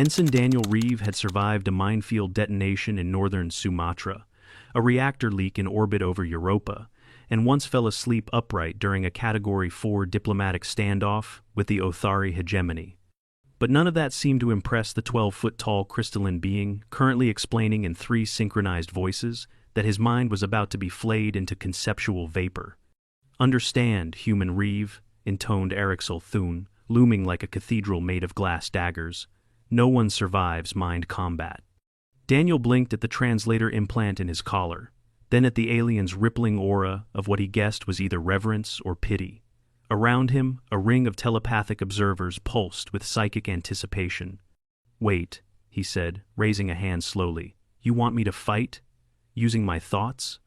Ensign Daniel Reeve had survived a minefield detonation in northern Sumatra, a reactor leak in orbit over Europa, and once fell asleep upright during a Category 4 diplomatic standoff with the Othari hegemony. But none of that seemed to impress the 12-foot-tall crystalline being, currently explaining in 3 synchronized voices that his mind was about to be flayed into conceptual vapor. "Understand, human Reeve," intoned Erixel Thune, looming like a cathedral made of glass daggers. "No one survives mind combat." Daniel blinked at the translator implant in his collar, then at the alien's rippling aura of what he guessed was either reverence or pity. Around him, a ring of telepathic observers pulsed with psychic anticipation. "Wait," he said, raising a hand slowly. "You want me to fight? Using my thoughts?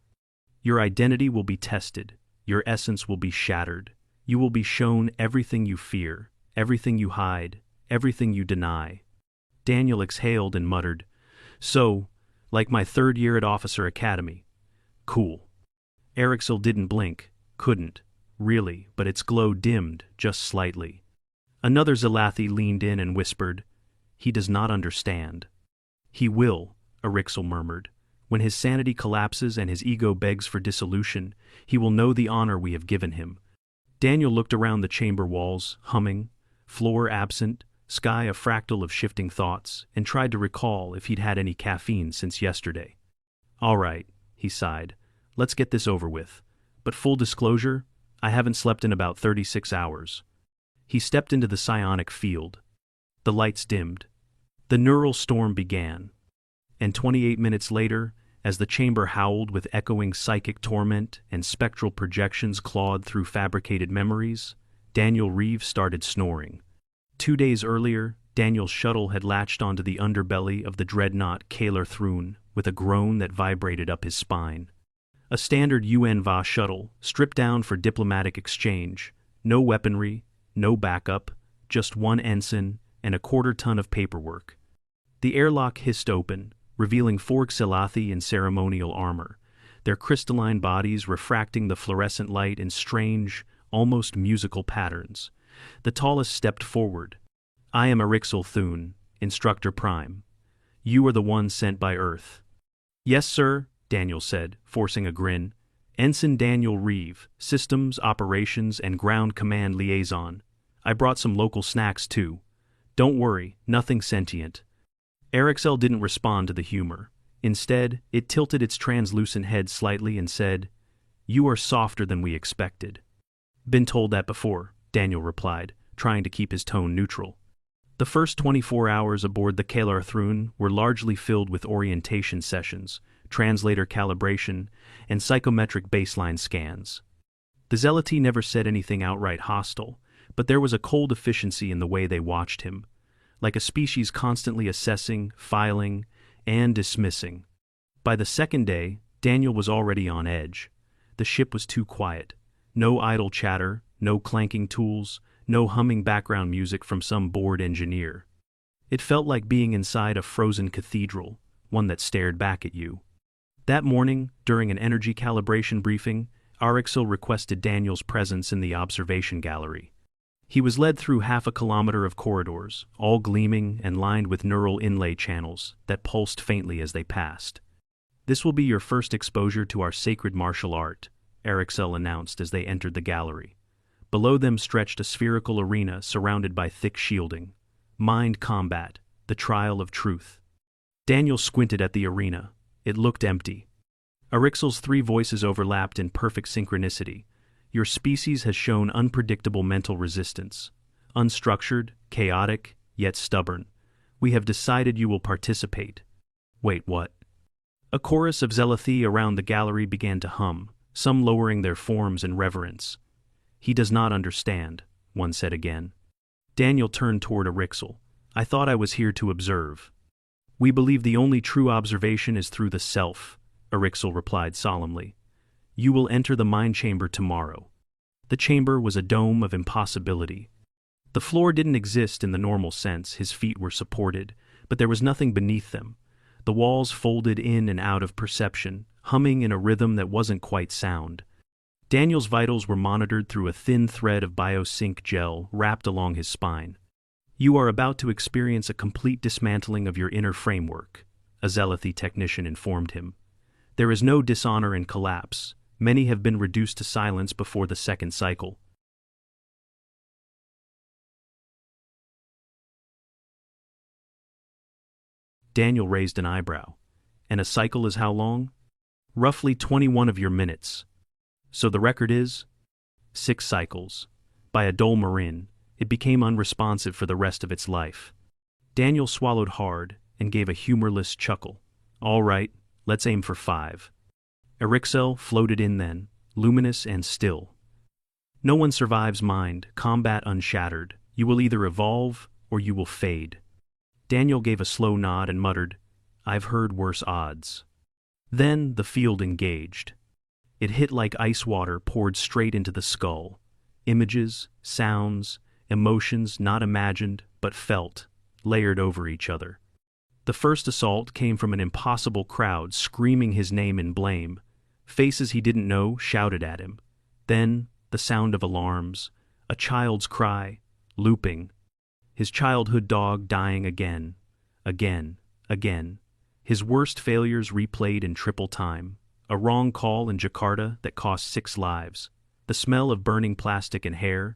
Your identity will be tested. Your essence will be shattered. You will be shown everything you fear, everything you hide, everything you deny." Daniel exhaled and muttered, "So, like my 3rd year at Officer Academy. Cool." Erixel didn't blink, couldn't, really, but its glow dimmed just slightly. Another Zalathi leaned in and whispered, "He does not understand." "He will," Erixel murmured. "When his sanity collapses and his ego begs for dissolution, he will know the honor we have given him." Daniel looked around the chamber walls, humming, floor absent, sky a fractal of shifting thoughts, and tried to recall if he'd had any caffeine since yesterday. "All right," he sighed, "let's get this over with. But full disclosure, I haven't slept in about 36 hours. He stepped into the psionic field. The lights dimmed. The neural storm began. And 28 minutes later, as the chamber howled with echoing psychic torment and spectral projections clawed through fabricated memories, Daniel Reeve started snoring. 2 days earlier, Daniel's shuttle had latched onto the underbelly of the dreadnought Kalar Thrune with a groan that vibrated up his spine. A standard UNVA shuttle, stripped down for diplomatic exchange, no weaponry, no backup, just 1 ensign and a 1/4 ton of paperwork. The airlock hissed open, revealing 4 Xelathi in ceremonial armor, their crystalline bodies refracting the fluorescent light in strange, almost musical patterns. The tallest stepped forward. "I am Erixel Thune, Instructor Prime. You are the one sent by Earth." "Yes, sir," Daniel said, forcing a grin. "Ensign Daniel Reeve, Systems, Operations, and Ground Command Liaison. I brought some local snacks, too. Don't worry, nothing sentient." Erixel didn't respond to the humor. Instead, it tilted its translucent head slightly and said, "You are softer than we expected." "Been told that before," Daniel replied, trying to keep his tone neutral. The first 24 hours aboard the Kalar Thrune were largely filled with orientation sessions, translator calibration, and psychometric baseline scans. The Zelathi never said anything outright hostile, but there was a cold efficiency in the way they watched him, like a species constantly assessing, filing, and dismissing. By the 2nd day, Daniel was already on edge. The ship was too quiet. No idle chatter, no clanking tools, no humming background music from some bored engineer. It felt like being inside a frozen cathedral, one that stared back at you. That morning, during an energy calibration briefing, Erixel requested Daniel's presence in the observation gallery. He was led through 1/2 kilometer of corridors, all gleaming and lined with neural inlay channels that pulsed faintly as they passed. "This will be your first exposure to our sacred martial art," Erixel announced as they entered the gallery. Below them stretched a spherical arena surrounded by thick shielding. Mind combat, the trial of truth. Daniel squinted at the arena. It looked empty. Erixel's 3 voices overlapped in perfect synchronicity. "Your species has shown unpredictable mental resistance. Unstructured, chaotic, yet stubborn. We have decided you will participate." "Wait, what?" A chorus of Zelathi around the gallery began to hum, some lowering their forms in reverence. "He does not understand," one said again. Daniel turned toward Erixel. "I thought I was here to observe." "We believe the only true observation is through the self," Erixel replied solemnly. "You will enter the mind chamber tomorrow." The chamber was a dome of impossibility. The floor didn't exist in the normal sense, his feet were supported, but there was nothing beneath them. The walls folded in and out of perception, humming in a rhythm that wasn't quite sound. Daniel's vitals were monitored through a thin thread of biosync gel wrapped along his spine. You are about to experience a complete dismantling of your inner framework, a zealothy technician informed him. There is no dishonor in collapse. Many have been reduced to silence before the second cycle. Daniel raised an eyebrow. And a cycle is how long? Roughly 21 of your minutes. So the record is? 6 cycles. By a Dol Marin, it became unresponsive for the rest of its life. Daniel swallowed hard and gave a humorless chuckle. All right, let's aim for 5. Erixel floated in then, luminous and still. No one survives mind, combat unshattered. You will either evolve or you will fade. Daniel gave a slow nod and muttered, I've heard worse odds. Then the field engaged. It hit like ice water poured straight into the skull. Images, sounds, emotions not imagined but felt, layered over each other. The first assault came from an impossible crowd screaming his name in blame. Faces he didn't know shouted at him. Then the sound of alarms, a child's cry, looping. His childhood dog dying again, again, again. His worst failures replayed in triple time. A wrong call in Jakarta that cost 6 lives. The smell of burning plastic and hair.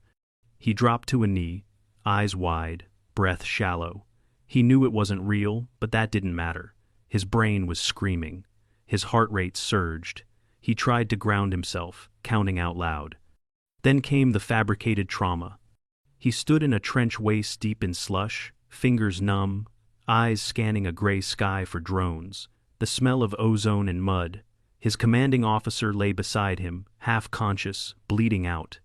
He dropped to a knee, eyes wide, breath shallow. He knew it wasn't real, but that didn't matter. His brain was screaming. His heart rate surged. He tried to ground himself, counting out loud. Then came the fabricated trauma. He stood in a trench waist deep in slush, fingers numb, eyes scanning a gray sky for drones, the smell of ozone and mud. His commanding officer lay beside him, half-conscious, bleeding out.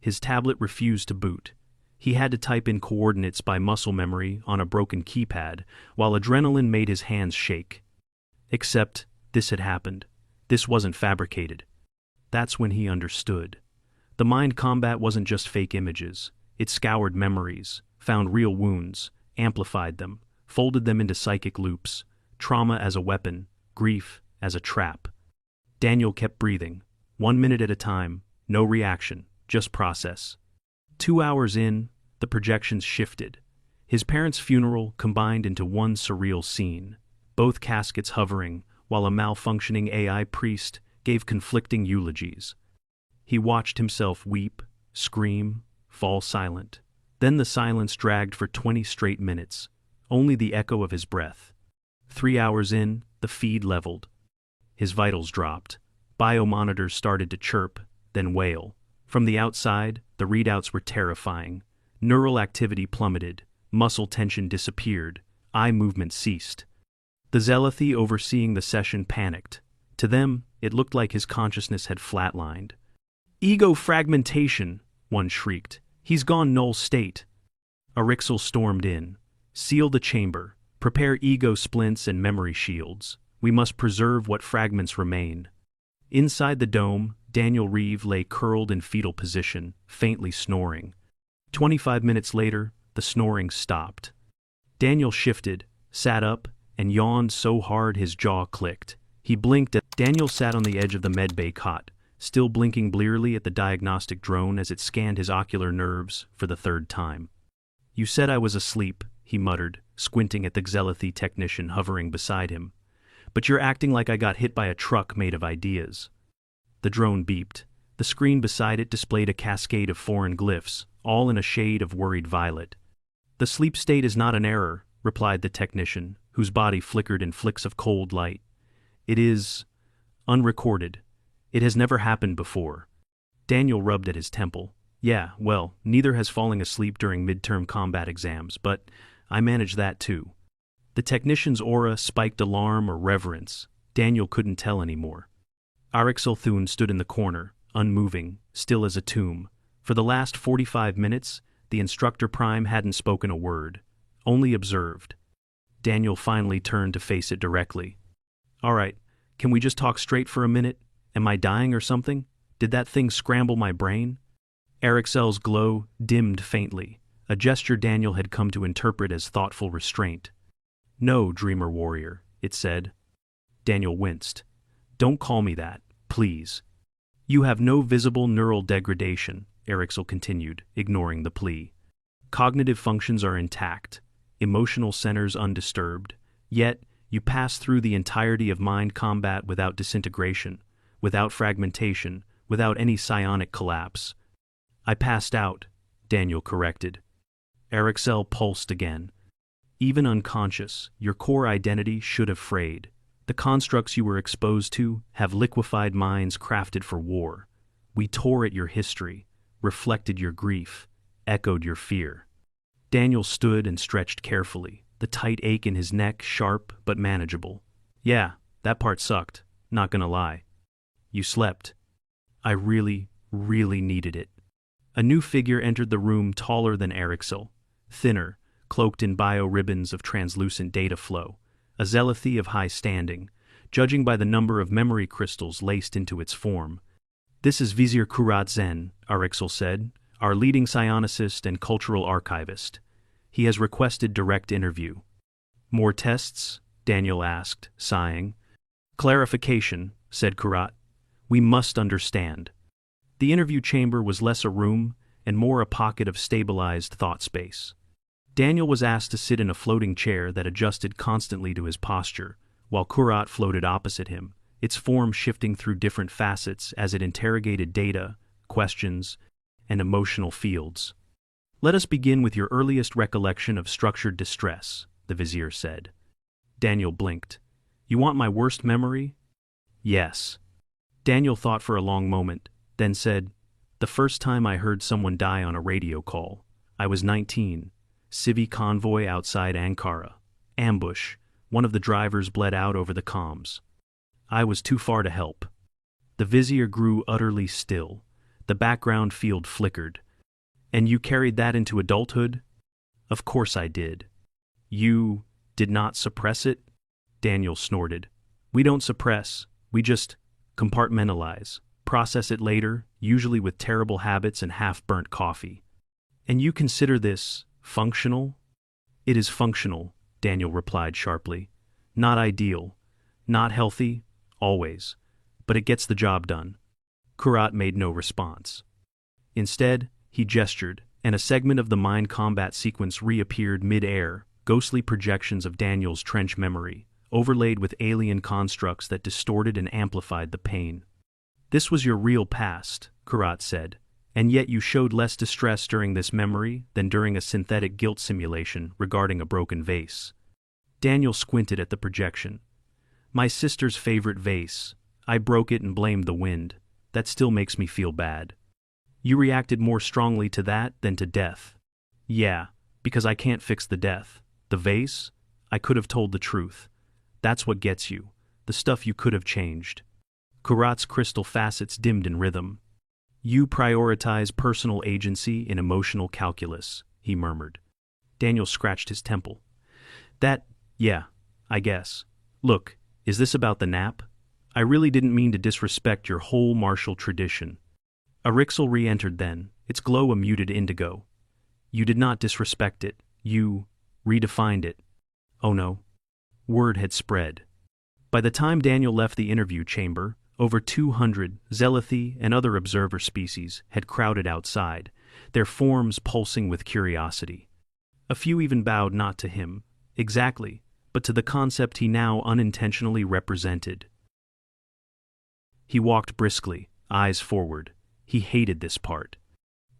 His tablet refused to boot. He had to type in coordinates by muscle memory on a broken keypad, while adrenaline made his hands shake. Except this had happened. This wasn't fabricated. That's when he understood. The mind combat wasn't just fake images. It scoured memories, found real wounds, amplified them, folded them into psychic loops, trauma as a weapon, grief as a trap. Daniel kept breathing, 1 minute at a time, no reaction, just process. 2 hours in, the projections shifted. His parents' funeral combined into one surreal scene, both caskets hovering, while a malfunctioning AI priest gave conflicting eulogies. He watched himself weep, scream, fall silent. Then the silence dragged for 20 straight minutes, only the echo of his breath. 3 hours in, the feed leveled. His vitals dropped. Biomonitors started to chirp, then wail. From the outside, the readouts were terrifying. Neural activity plummeted, muscle tension disappeared, eye movement ceased. The zealothy overseeing the session panicked. To them, it looked like his consciousness had flatlined. Ego fragmentation, one shrieked. He's gone null state. Erixel stormed in. Seal the chamber. Prepare ego splints and memory shields. We must preserve what fragments remain. Inside the dome, Daniel Reeve lay curled in fetal position, faintly snoring. 25 minutes later, the snoring stopped. Daniel shifted, sat up, and yawned so hard his jaw clicked. He blinked as Daniel sat on the edge of the medbay cot, still blinking blearily at the diagnostic drone as it scanned his ocular nerves for the 3rd time. You said I was asleep, he muttered, squinting at the zealothy technician hovering beside him. But you're acting like I got hit by a truck made of ideas. The drone beeped. The screen beside it displayed a cascade of foreign glyphs, all in a shade of worried violet. The sleep state is not an error, replied the technician, whose body flickered in flicks of cold light. It is unrecorded. It has never happened before. Daniel rubbed at his temple. Yeah, well, neither has falling asleep during midterm combat exams, but I manage that too. The technician's aura spiked alarm or reverence. Daniel couldn't tell anymore. Erixel Thune stood in the corner, unmoving, still as a tomb. For the last 45 minutes, the Instructor Prime hadn't spoken a word, only observed. Daniel finally turned to face it directly. All right, can we just talk straight for a minute? Am I dying or something? Did that thing scramble my brain? Erixel's glow dimmed faintly, a gesture Daniel had come to interpret as thoughtful restraint. No, Dreamer Warrior, it said. Daniel winced. Don't call me that, please. You have no visible neural degradation, Erixel continued, ignoring the plea. Cognitive functions are intact, emotional centers undisturbed, yet you pass through the entirety of mind combat without disintegration, without fragmentation, without any psionic collapse. I passed out, Daniel corrected. Erixel pulsed again. Even unconscious, your core identity should have frayed. The constructs you were exposed to have liquefied minds crafted for war. We tore at your history, reflected your grief, echoed your fear. Daniel stood and stretched carefully, the tight ache in his neck sharp but manageable. Yeah, that part sucked, not gonna lie. You slept. I really needed it. A new figure entered the room taller than Erixel, thinner, cloaked in bio-ribbons of translucent data flow, a zealothy of high standing, judging by the number of memory crystals laced into its form. This is Vizier Kurat Zen, Erixel said, our leading psionicist and cultural archivist. He has requested direct interview. More tests? Daniel asked, sighing. Clarification, said Kurat. We must understand. The interview chamber was less a room and more a pocket of stabilized thought space. Daniel was asked to sit in a floating chair that adjusted constantly to his posture, while Kurat floated opposite him, its form shifting through different facets as it interrogated data, questions, and emotional fields. Let us begin with your earliest recollection of structured distress, the Vizier said. Daniel blinked. You want my worst memory? Yes. Daniel thought for a long moment, then said, the first time I heard someone die on a radio call. I was 19. Civi convoy outside Ankara. Ambush. One of the drivers bled out over the comms. I was too far to help. The Vizier grew utterly still. The background field flickered. And you carried that into adulthood? Of course I did. You did not suppress it? Daniel snorted. We don't suppress, we just compartmentalize, process it later, usually with terrible habits and half-burnt coffee. And you consider this functional? It is functional, Daniel replied sharply. Not ideal, not healthy, always, but it gets the job done. Kurat made no response. Instead, he gestured, and a segment of the mind combat sequence reappeared mid-air, ghostly projections of Daniel's trench memory, overlaid with alien constructs that distorted and amplified the pain. This was your real past, Kurat said, and yet you showed less distress during this memory than during a synthetic guilt simulation regarding a broken vase. Daniel squinted at the projection. My sister's favorite vase. I broke it and blamed the wind. That still makes me feel bad. You reacted more strongly to that than to death. Yeah, because I can't fix the death. The vase? I could have told the truth. That's what gets you. The stuff you could have changed. Kurat's crystal facets dimmed in rhythm. You prioritize personal agency in emotional calculus, he murmured. Daniel scratched his temple. Yeah, I guess. Look, is this about the nap? I really didn't mean to disrespect your whole martial tradition. Erixel re-entered then, its glow a muted indigo. You did not disrespect it. You redefined it. Oh no. Word had spread. By the time Daniel left the interview chamber, over 200 Zealothi and other observer species had crowded outside, their forms pulsing with curiosity. A few even bowed not to him, exactly, but to the concept he now unintentionally represented. He walked briskly, eyes forward. He hated this part.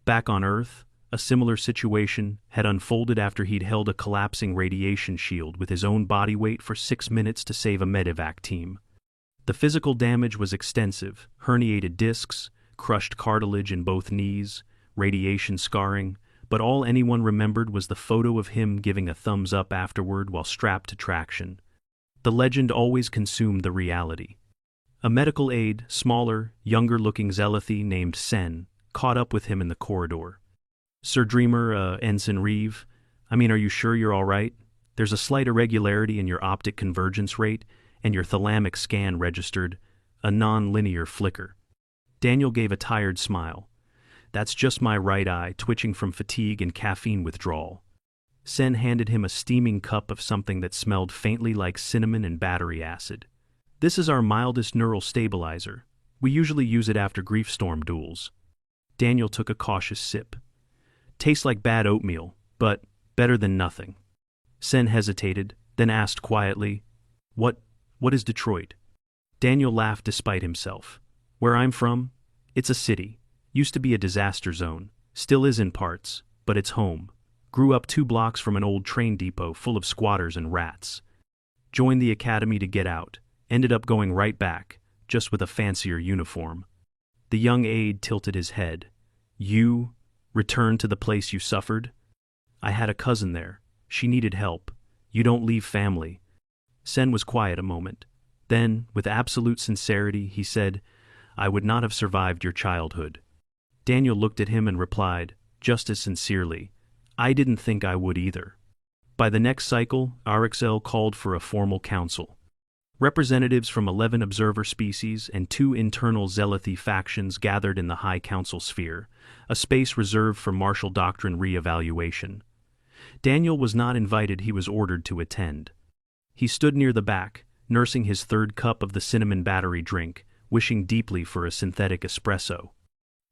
Back on Earth, a similar situation had unfolded after he'd held a collapsing radiation shield with his own body weight for 6 minutes to save a medevac team. The physical damage was extensive: herniated discs, crushed cartilage in both knees, radiation scarring, but all anyone remembered was the photo of him giving a thumbs up afterward while strapped to traction. The legend always consumed the reality. A medical aide, smaller, younger-looking Zealothi named Sen, caught up with him in the corridor. Sir Dreamer, Ensign Reeve, are you sure you're all right? There's a slight irregularity in your optic convergence rate, and your thalamic scan registered a non-linear flicker. Daniel gave a tired smile. That's just my right eye twitching from fatigue and caffeine withdrawal. Sen handed him a steaming cup of something that smelled faintly like cinnamon and battery acid. This is our mildest neural stabilizer. We usually use it after grief storm duels. Daniel took a cautious sip. Tastes like bad oatmeal, But better than nothing. Sen hesitated, then asked quietly, What is Detroit? Daniel laughed despite himself. Where I'm from? It's a city. Used to be a disaster zone. Still is in parts, but it's home. Grew up 2 blocks from an old train depot full of squatters and rats. Joined the academy to get out. Ended up going right back, just with a fancier uniform. The young aide tilted his head. You returned to the place you suffered? I had a cousin there. She needed help. You don't leave family. Sen was quiet a moment. Then, with absolute sincerity, he said, I would not have survived your childhood. Daniel looked at him and replied, just as sincerely, I didn't think I would either. By the next cycle, RXL called for a formal council. Representatives from 11 observer species and 2 internal Zealoty factions gathered in the High Council sphere, a space reserved for martial doctrine re-evaluation. Daniel was not invited, he was ordered to attend. He stood near the back, nursing his 3rd cup of the cinnamon battery drink, wishing deeply for a synthetic espresso.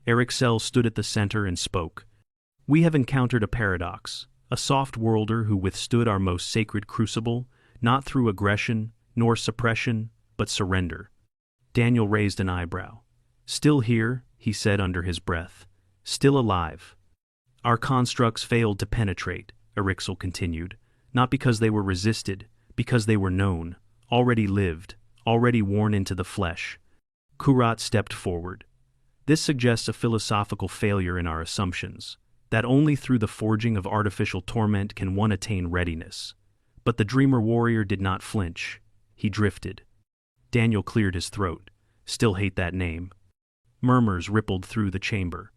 Erixel stood at the center and spoke. We have encountered a paradox, a soft-worlder who withstood our most sacred crucible, not through aggression, nor suppression, but surrender. Daniel raised an eyebrow. Still here, he said under his breath. Still alive. Our constructs failed to penetrate, Erixel continued, not because they were resisted, because they were known, already lived, already worn into the flesh. Kurat stepped forward. This suggests a philosophical failure in our assumptions, that only through the forging of artificial torment can one attain readiness. But the dreamer warrior did not flinch. He drifted. Daniel cleared his throat. Still hate that name. Murmurs rippled through the chamber.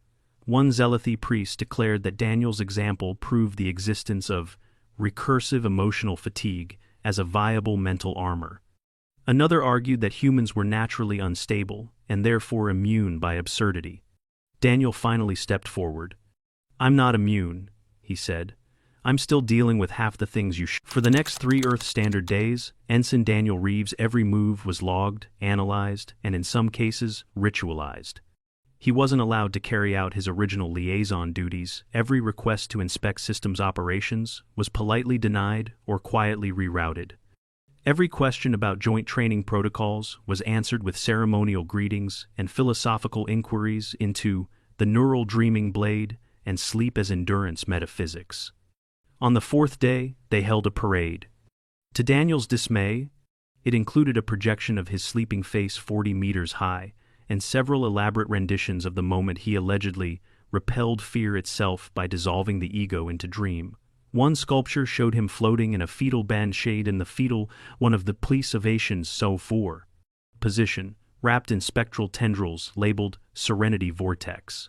One Zealoty priest declared that Daniel's example proved the existence of recursive emotional fatigue as a viable mental armor. Another argued that humans were naturally unstable and therefore immune by absurdity. Daniel finally stepped forward. I'm not immune, he said. I'm still dealing with half the things you For the next 3 Earth Standard days, Ensign Daniel Reeves' every move was logged, analyzed, and in some cases, ritualized. He wasn't allowed to carry out his original liaison duties. Every request to inspect systems operations was politely denied or quietly rerouted. Every question about joint training protocols was answered with ceremonial greetings and philosophical inquiries into the neural dreaming blade and sleep as endurance metaphysics. On the 4th day, they held a parade. To Daniel's dismay, it included a projection of his sleeping face 40 meters high and several elaborate renditions of the moment he allegedly repelled fear itself by dissolving the ego into dream. One sculpture showed him floating in a fetal band shade in the fetal one of the police ovations SO4 position, wrapped in spectral tendrils labeled Serenity Vortex.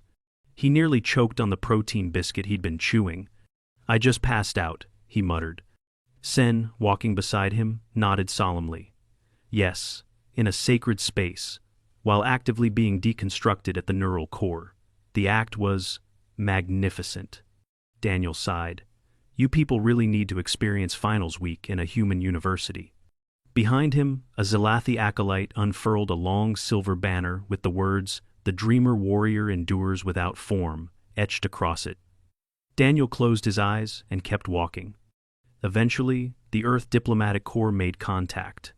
He nearly choked on the protein biscuit he'd been chewing. I just passed out, he muttered. Sen, walking beside him, nodded solemnly. Yes, in a sacred space, while actively being deconstructed at the neural core. The act was magnificent. Daniel sighed. You people really need to experience finals week in a human university. Behind him, a Zelathi acolyte unfurled a long silver banner with the words, The Dreamer Warrior Endures Without Form, etched across it. Daniel closed his eyes and kept walking. Eventually, the Earth Diplomatic Corps made contact.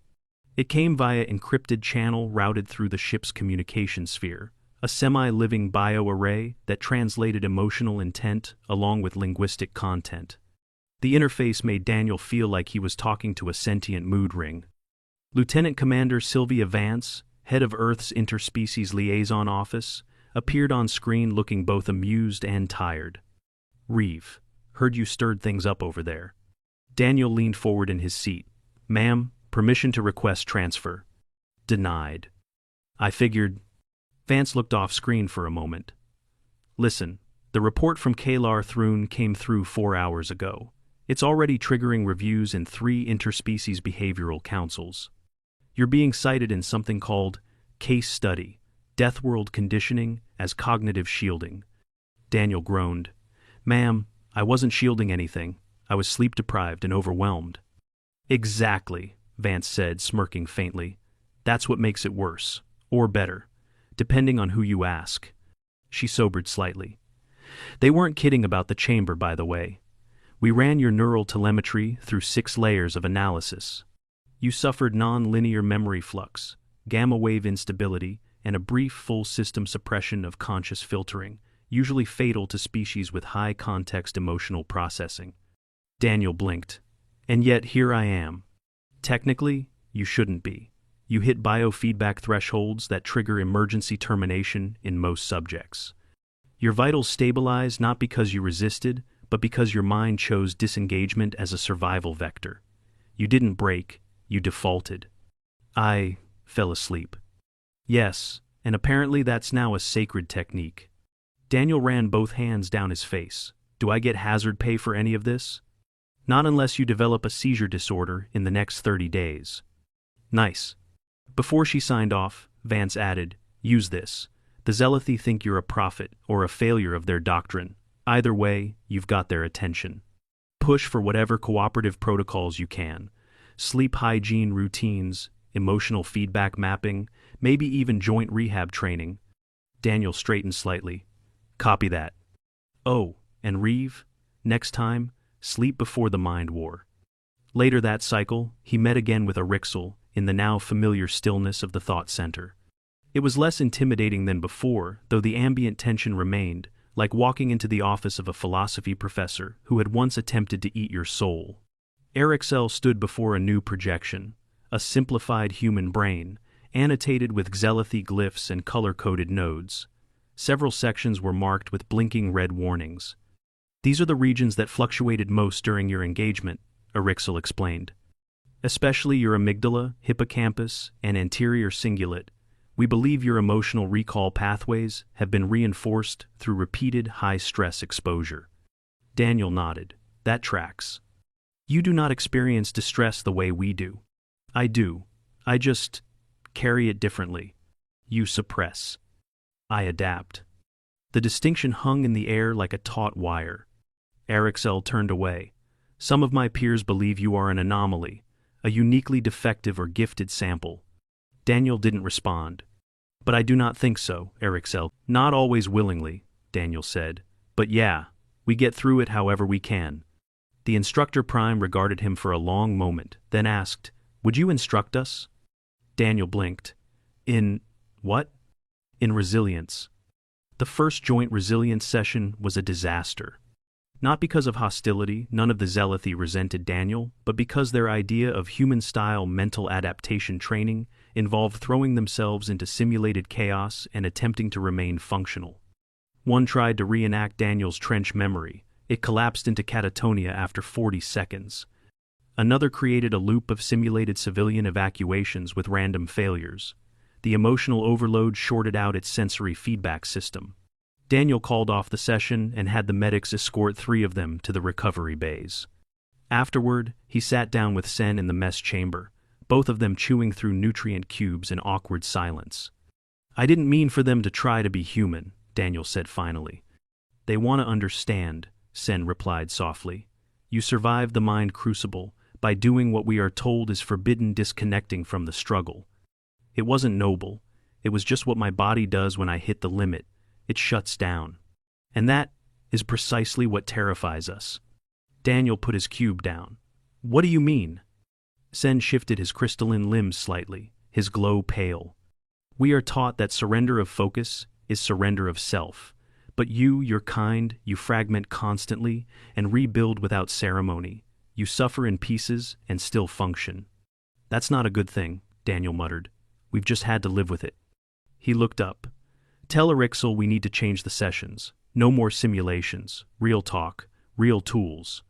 It came via encrypted channel routed through the ship's communication sphere, a semi-living bioarray that translated emotional intent along with linguistic content. The interface made Daniel feel like he was talking to a sentient mood ring. Lieutenant Commander Sylvia Vance, head of Earth's Interspecies Liaison Office, appeared on screen looking both amused and tired. Reeve, heard you stirred things up over there. Daniel leaned forward in his seat. Ma'am, permission to request transfer. Denied. I figured. Vance looked off screen for a moment. Listen, the report from Kalar Thrun came through 4 hours ago. It's already triggering reviews in 3 interspecies behavioral councils. You're being cited in something called Case Study, Death World Conditioning as Cognitive Shielding. Daniel groaned. Ma'am, I wasn't shielding anything. I was sleep-deprived and overwhelmed. Exactly, Vance said, smirking faintly. That's what makes it worse, or better, depending on who you ask. She sobered slightly. They weren't kidding about the chamber, by the way. We ran your neural telemetry through 6 layers of analysis. You suffered non-linear memory flux, gamma-wave instability, and a brief full-system suppression of conscious filtering, usually fatal to species with high-context emotional processing. Daniel blinked. And yet here I am. Technically, you shouldn't be. You hit biofeedback thresholds that trigger emergency termination in most subjects. Your vitals stabilized not because you resisted, but because your mind chose disengagement as a survival vector. You didn't break, you defaulted. I fell asleep. Yes, and apparently that's now a sacred technique. Daniel ran both hands down his face. Do I get hazard pay for any of this? Not unless you develop a seizure disorder in the next 30 days. Nice. Before she signed off, Vance added, use this. The Zealothi think you're a prophet or a failure of their doctrine. Either way, you've got their attention. Push for whatever cooperative protocols you can. Sleep hygiene routines, emotional feedback mapping, maybe even joint rehab training. Daniel straightened slightly. Copy that. Oh, and Reeve, next time, sleep before the mind war. Later that cycle, he met again with Arixel in the now familiar stillness of the thought center. It was less intimidating than before, though the ambient tension remained, like walking into the office of a philosophy professor who had once attempted to eat your soul. Arixel stood before a new projection, a simplified human brain, annotated with Zealothi glyphs and color-coded nodes. Several sections were marked with blinking red warnings. These are the regions that fluctuated most during your engagement, Arixel explained. Especially your amygdala, hippocampus, and anterior cingulate. We believe your emotional recall pathways have been reinforced through repeated high-stress exposure. Daniel nodded. That tracks. You do not experience distress the way we do. I do. I just carry it differently. You suppress. I adapt. The distinction hung in the air like a taut wire. Arixel turned away. Some of my peers believe you are an anomaly, a uniquely defective or gifted sample. Daniel didn't respond. But I do not think so, Arixel. Not always willingly, Daniel said. But yeah, we get through it however we can. The Instructor Prime regarded him for a long moment, then asked, would you instruct us? Daniel blinked. In what? In resilience. The first joint resilience session was a disaster. Not because of hostility, none of the Zealothi resented Daniel, but because their idea of human-style mental adaptation training involved throwing themselves into simulated chaos and attempting to remain functional. One tried to reenact Daniel's trench memory. It collapsed into catatonia after 40 seconds. Another created a loop of simulated civilian evacuations with random failures. The emotional overload shorted out its sensory feedback system. Daniel called off the session and had the medics escort 3 of them to the recovery bays. Afterward, he sat down with Sen in the mess chamber, both of them chewing through nutrient cubes in awkward silence. I didn't mean for them to try to be human, Daniel said finally. They want to understand, Sen replied softly. You survived the mind crucible by doing what we are told is forbidden, disconnecting from the struggle. It wasn't noble. It was just what my body does when I hit the limit. It shuts down. And that is precisely what terrifies us. Daniel put his cube down. What do you mean? Sen shifted his crystalline limbs slightly, his glow pale. We are taught that surrender of focus is surrender of self. But you, your kind, you fragment constantly and rebuild without ceremony. You suffer in pieces and still function. That's not a good thing, Daniel muttered. We've just had to live with it. He looked up. Tell Arixel we need to change the sessions. No more simulations. Real talk. Real tools.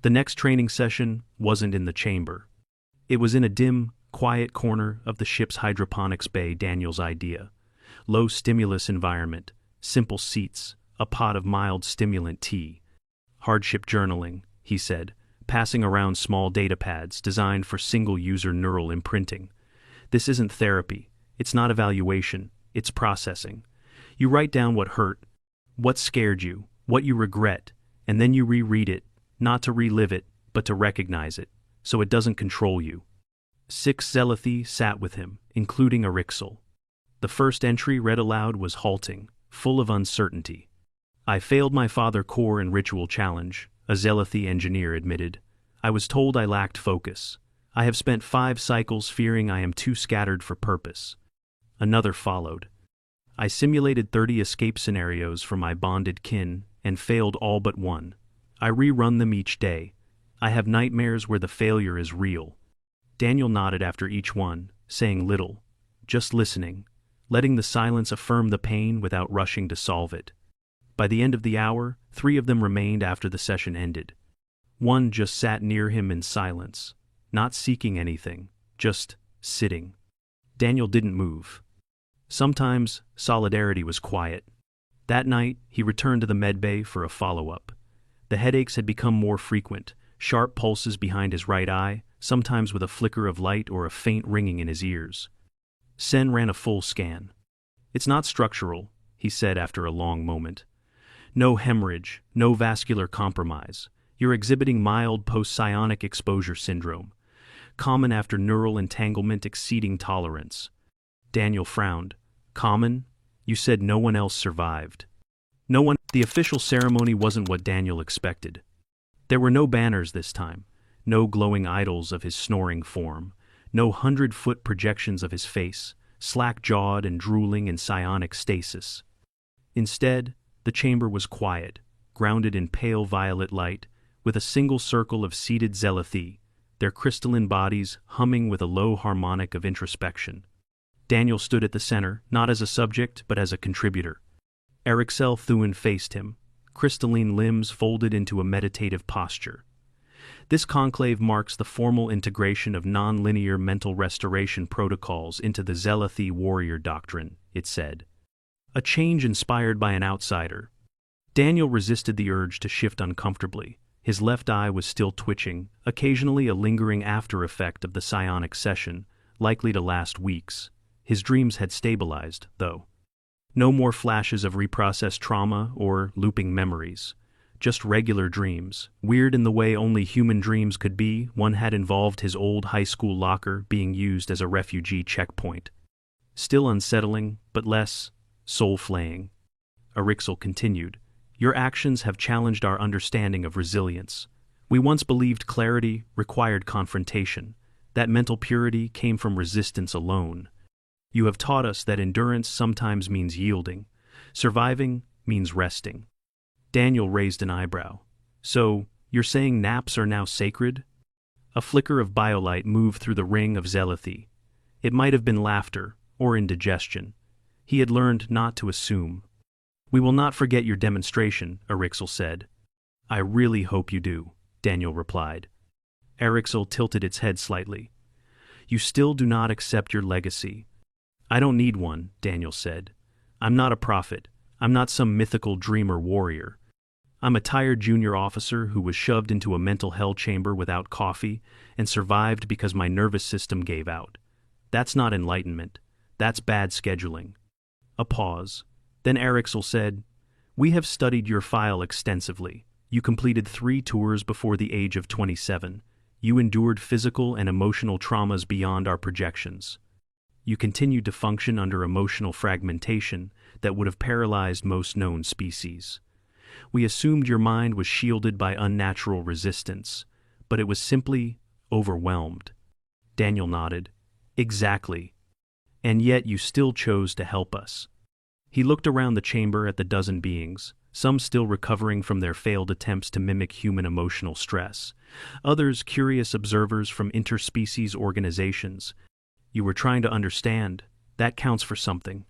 The next training session wasn't in the chamber. It was in a dim, quiet corner of the ship's hydroponics bay, Daniel's idea. Low stimulus environment, simple seats, a pot of mild stimulant tea. Hardship journaling, he said, passing around small data pads designed for single-user neural imprinting. This isn't therapy. It's not evaluation. It's processing. You write down what hurt, what scared you, what you regret, and then you reread it, not to relive it, but to recognize it, so it doesn't control you. 6 Zealothi sat with him, including Arixel. The first entry read aloud was halting, full of uncertainty. I failed my father core and ritual challenge, a Zealothi engineer admitted. I was told I lacked focus. I have spent 5 cycles fearing I am too scattered for purpose. Another followed. I simulated 30 escape scenarios for my bonded kin and failed all but one. I rerun them each day. I have nightmares where the failure is real. Daniel nodded after each one, saying little, just listening, letting the silence affirm the pain without rushing to solve it. By the end of the hour, 3 of them remained after the session ended. One just sat near him in silence, not seeking anything, just sitting. Daniel didn't move. Sometimes, solidarity was quiet. That night, he returned to the medbay for a follow-up. The headaches had become more frequent, sharp pulses behind his right eye, sometimes with a flicker of light or a faint ringing in his ears. Sen ran a full scan. It's not structural, he said after a long moment. No hemorrhage, no vascular compromise. You're exhibiting mild post-psionic exposure syndrome, common after neural entanglement exceeding tolerance. Daniel frowned. Common? You said no one else survived. No one. The official ceremony wasn't what Daniel expected. There were no banners this time, no glowing idols of his snoring form, no 100-foot projections of his face, slack-jawed and drooling in psionic stasis. Instead, the chamber was quiet, grounded in pale violet light, with a single circle of seated Zealothi, their crystalline bodies humming with a low harmonic of introspection. Daniel stood at the center, not as a subject, but as a contributor. Erixel Thuin faced him, crystalline limbs folded into a meditative posture. This conclave marks the formal integration of non-linear mental restoration protocols into the Zealothi warrior doctrine, it said. A change inspired by an outsider. Daniel resisted the urge to shift uncomfortably. His left eye was still twitching, occasionally a lingering after-effect of the psionic session, likely to last weeks. His dreams had stabilized, though. No more flashes of reprocessed trauma or looping memories. Just regular dreams, weird in the way only human dreams could be. One had involved his old high school locker being used as a refugee checkpoint. Still unsettling, but less soul-flaying. Erixel continued. Your actions have challenged our understanding of resilience. We once believed clarity required confrontation, that mental purity came from resistance alone. You have taught us that endurance sometimes means yielding, surviving means resting. Daniel raised an eyebrow. So, you're saying naps are now sacred? A flicker of biolight moved through the ring of Zealothi. It might have been laughter, or indigestion. He had learned not to assume. We will not forget your demonstration, Erixel said. I really hope you do, Daniel replied. Erixel tilted its head slightly. You still do not accept your legacy. I don't need one, Daniel said. I'm not a prophet. I'm not some mythical dreamer warrior. I'm a tired junior officer who was shoved into a mental hell chamber without coffee and survived because my nervous system gave out. That's not enlightenment. That's bad scheduling. A pause. Then Erixel said, We have studied your file extensively. You completed 3 tours before the age of 27. You endured physical and emotional traumas beyond our projections. You continued to function under emotional fragmentation that would have paralyzed most known species. We assumed your mind was shielded by unnatural resistance, but it was simply overwhelmed. Daniel nodded. Exactly. And yet you still chose to help us. He looked around the chamber at the dozen beings, some still recovering from their failed attempts to mimic human emotional stress, others curious observers from interspecies organizations. You were trying to understand. That counts for something.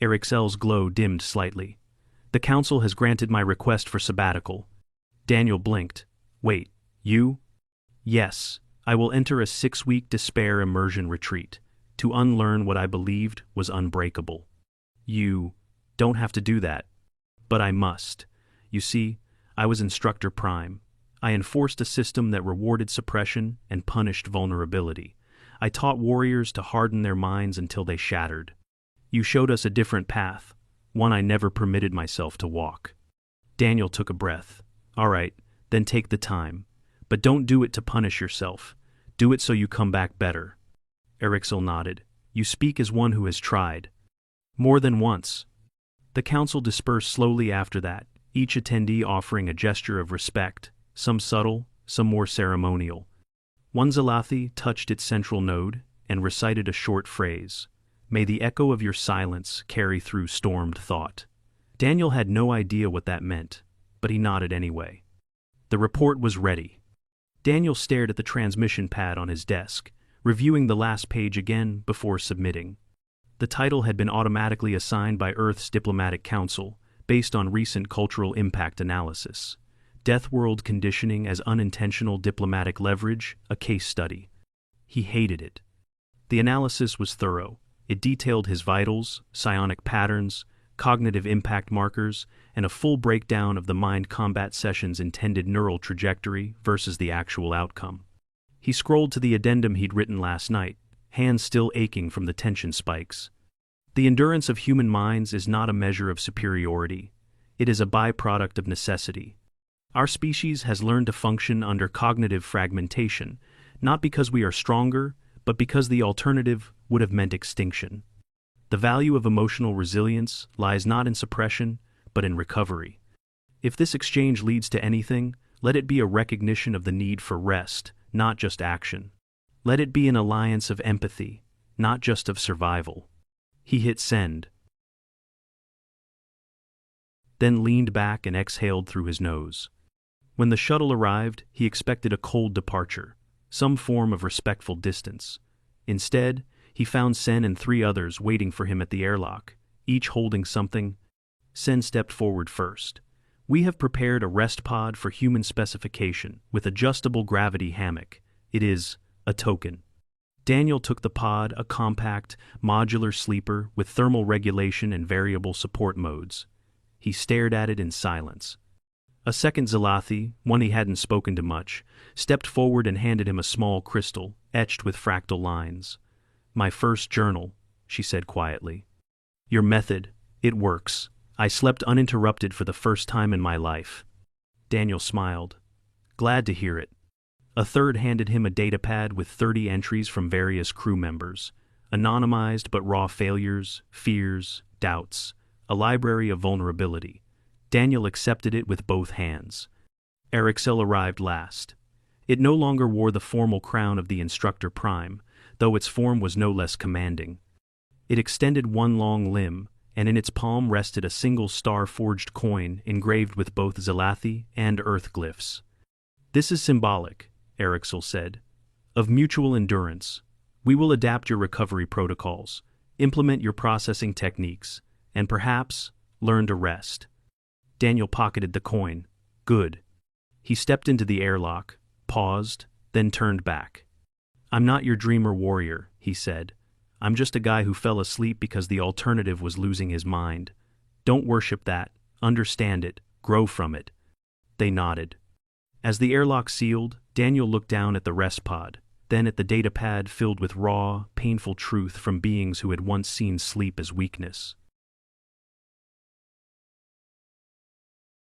Erixel's glow dimmed slightly. The council has granted my request for sabbatical. Daniel blinked. Wait, you? Yes, I will enter a 6-week despair immersion retreat, to unlearn what I believed was unbreakable. You don't have to do that. But I must. You see, I was Instructor Prime. I enforced a system that rewarded suppression and punished vulnerability. I taught warriors to harden their minds until they shattered. You showed us a different path, one I never permitted myself to walk. Daniel took a breath. All right, then take the time. But don't do it to punish yourself. Do it so you come back better. Erixel nodded. You speak as one who has tried. More than once. The council dispersed slowly after that, each attendee offering a gesture of respect, some subtle, some more ceremonial. One Zalathi touched its central node and recited a short phrase. May the echo of your silence carry through stormed thought. Daniel had no idea what that meant, but he nodded anyway. The report was ready. Daniel stared at the transmission pad on his desk, reviewing the last page again before submitting. The title had been automatically assigned by Earth's Diplomatic Council, based on recent cultural impact analysis. Death World Conditioning as Unintentional Diplomatic Leverage, a Case Study. He hated it. The analysis was thorough. It detailed his vitals, psionic patterns, cognitive impact markers, and a full breakdown of the mind combat session's intended neural trajectory versus the actual outcome. He scrolled to the addendum he'd written last night, hands still aching from the tension spikes. The endurance of human minds is not a measure of superiority. It is a byproduct of necessity. Our species has learned to function under cognitive fragmentation, not because we are stronger, but because the alternative would have meant extinction. The value of emotional resilience lies not in suppression, but in recovery. If this exchange leads to anything, let it be a recognition of the need for rest, not just action. Let it be an alliance of empathy, not just of survival. He hit send, then leaned back and exhaled through his nose. When the shuttle arrived, he expected a cold departure, some form of respectful distance. Instead, he found Sen and 3 others waiting for him at the airlock, each holding something. Sen stepped forward first. We have prepared a rest pod for human specification with adjustable gravity hammock. It is a token. Daniel took the pod, a compact, modular sleeper with thermal regulation and variable support modes. He stared at it in silence. A second Zalathi, one he hadn't spoken to much, stepped forward and handed him a small crystal, etched with fractal lines. My first journal, she said quietly. Your method, it works. I slept uninterrupted for the first time in my life. Daniel smiled. Glad to hear it. A third handed him a datapad with 30 entries from various crew members, anonymized but raw failures, fears, doubts, a library of vulnerability. Daniel accepted it with both hands. Erixel arrived last. It no longer wore the formal crown of the Instructor Prime, though its form was no less commanding. It extended one long limb, and in its palm rested a single star-forged coin engraved with both Zalathi and Earth glyphs. This is symbolic, Erixel said, of mutual endurance. We will adapt your recovery protocols, implement your processing techniques, and perhaps learn to rest. Daniel pocketed the coin. Good. He stepped into the airlock, paused, then turned back. I'm not your dreamer warrior, he said. I'm just a guy who fell asleep because the alternative was losing his mind. Don't worship that. Understand it. Grow from it. They nodded. As the airlock sealed, Daniel looked down at the rest pod, then at the datapad filled with raw, painful truth from beings who had once seen sleep as weakness.